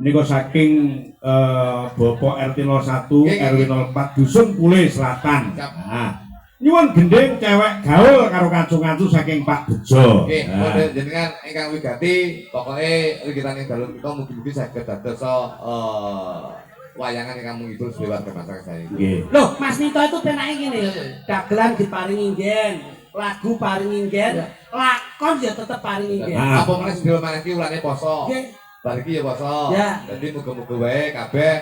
Menika saking Bapak RT 01 RW 04 Dusun Pule Selatan. Nah, nyuwun gending cewek gaul karo kancu-kancu saking Pak Bejo. Nggih, jenengan ingkang wigati, pokoke wigitane dalu kita mugi-mugi saged dados wayangan ingkang menghibur sebuah warga masyarakat saya. Nggih. Loh, Mas Nito itu penake ngene, dagelan diparingi nggen, lagu paringi nggen, lakon ya tetep paringi nggen. Ah. Apa meneh sedaya maneh iki ulane poso. Nggih. Bar iki ya poso. Ya. Dadi muga-muga wae kabeh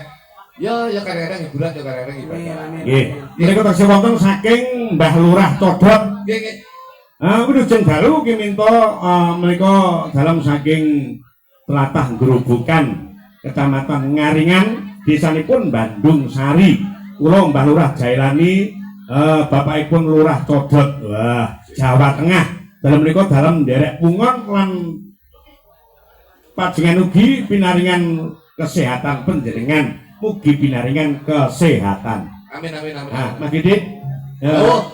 ya kadang-kadang hiburan ya kadang-kadang ibadah. Nggih. Menika taksih wonten saking Mbah Lurah Todot. Nggih, nggih. Wilujeng dalu ki minta menika dalam saking tlatah Grobogan, Kecamatan Ngaringan, desanipun Bandung Sari. Kula Mbah Lurah Jailani, bapakipun Lurah Todot. Wah, Jawa Tengah. Dalam menika dalam nderek pungon lan panjenengan ugi pinaringan kesehatan panjenengan, mugi pinaringan kesehatan. Amin amin amin. Nah, Mas Didik,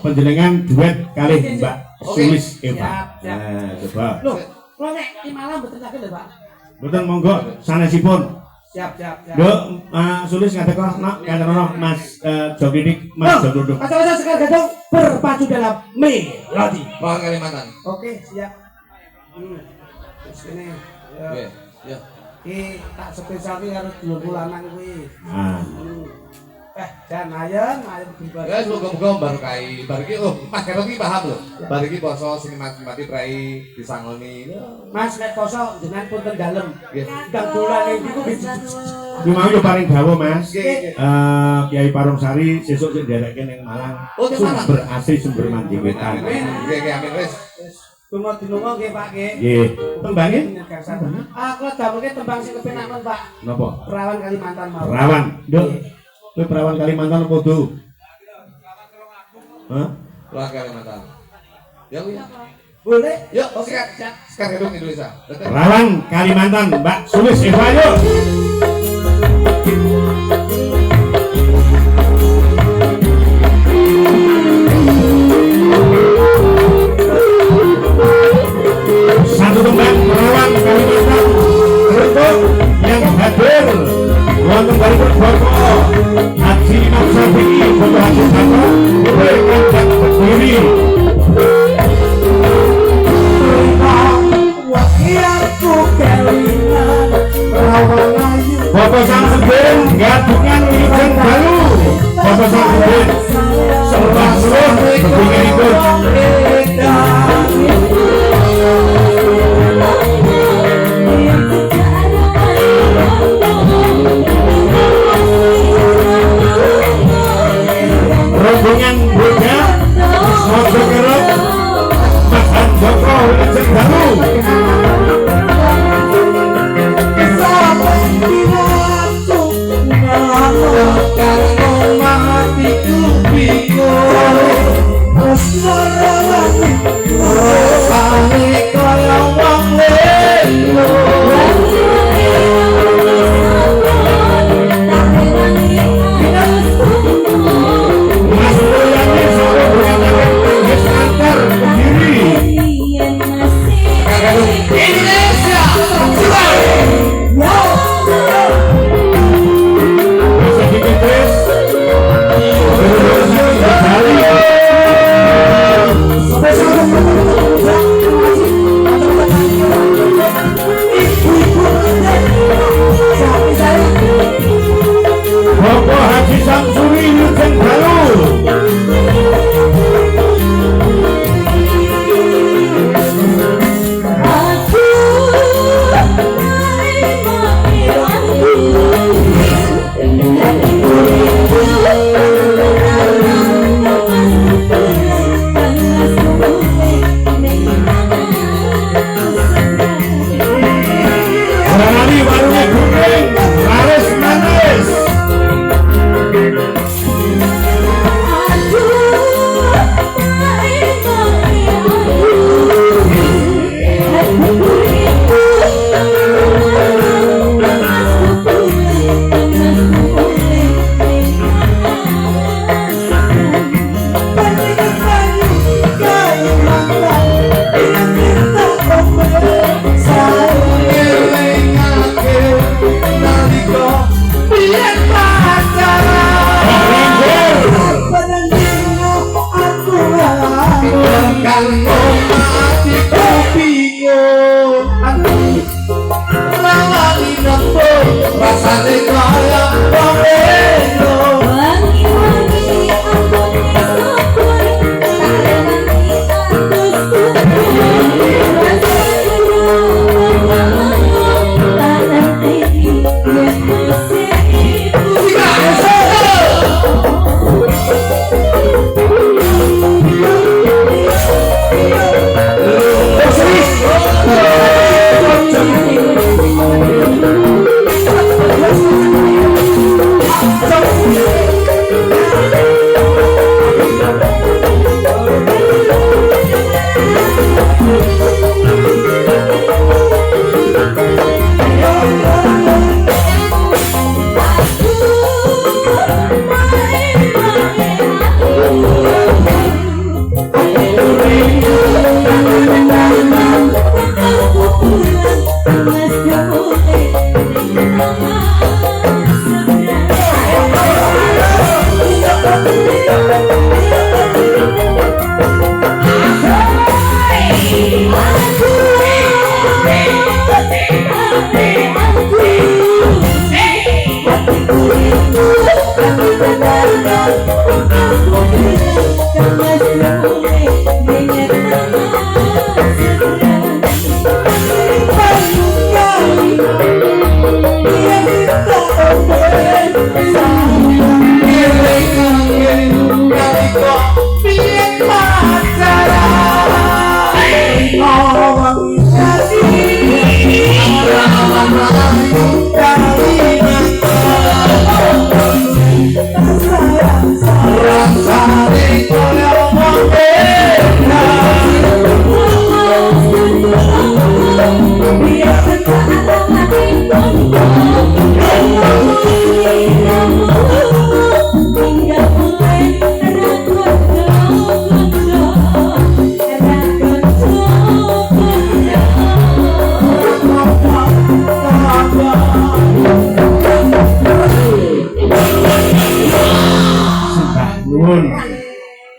panjenengan duet kali Mbak Sulis Eva. Siap. Nah, coba. Loh, kula nek di Malang mboten saged lho, Pak. Mboten monggo sanesipun. Siap. Mbok Sulis ngateko nak katarono Mas Jogidik, Mas Jogdodok. Kacau-kacau Sekar Gadung berpacu dalam melodi. Bawang Kalimantan. Oke, siap. Terus ini. Nggih. Ya. Iki tak spesial iki karo 20 lanang kuwi. Nah, Jan ayen bibar. Ya semoga-moga barokah. Bar iki Mas Gatot iki paham lho. Bar iki poso sing mati-mati prai disangoni. Mas nek poso jenengan pun ten dalem. Nggih. Ndang dolane niku iki mau yo paring dawa Mas. Nggih. Kiai Parung Sari sesuk sing nderekke ning Malang. Oh, ning Malang. Sumber asli sumber mandi wetan. Nggih, amin wis. Tunggu dinungo nggih Pak nggih. Nggih. Tembange? Aku dameke tembang sing kepenak Pak. Napa? Perawan Kalimantan mau. Perawan. Nduk. Kowe perawan Kalimantan apa do? Hah? Bawang Kalimantan. Ya kuwi. Boleh? Yuk, sekarang hidup Indonesia. Perawan Kalimantan, Mbak Sulis Eva yuk. Satu tembang perawan Kalimantan untuk yang hadir wonten baripun Bapak Haji Imam Syafi'i, Bapak Haji Sapa, boleh kandak berdiri. Bapak Samsudin gabungan Wilujeng Dalu. Bapak Samsudin sembah suruh bebinganipun. Rombongan Buddha Mojo Keruk Mas Handoko Wilujeng Dalu. Sampai di waktu kau matiku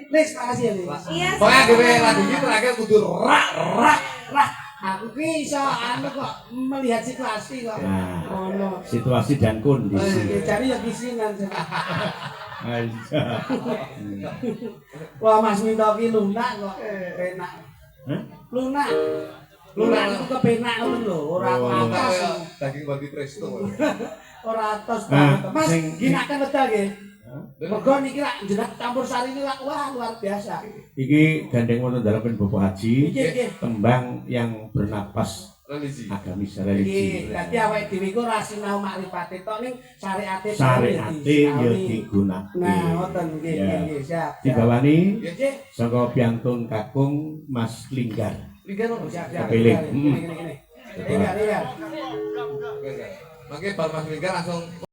Nis, makasih ya, Nis. Iya. Pokoknya dhewe lagu iki terakhir kudu rak rak. Aku ki iso anu kok melihat situasi kok. Nah, Ono. situasi dan kondisi. Cari ya kisinan. Aja. Wah, Mas Minto ki lunak kok. Enak. Hah? Lunak. Lunak itu kepenak ngono lho, ora Oh. atas. Daging babi presto. Ora atas Nah, banget. Mas, sing- ginaken wedal nggih. Mergo niki lak jeneng campur sari ini lak wah luar biasa. Iki gandeng wonten dalapan Bapak Haji, Iki iki. tembang yang bernapas Religi. agamis Iki religi. dadi awake dhewe iku ora sinau makrifate tok ning syariate Syariate ya digunakake. Nah, ngoten nggih Ya. nggih siap. Dibawani Nggih. saka piantun kakung Mas Linggar. Linggar siap siap. Kepiling. Ini. Linggar. Mangke bar Mas Linggar langsung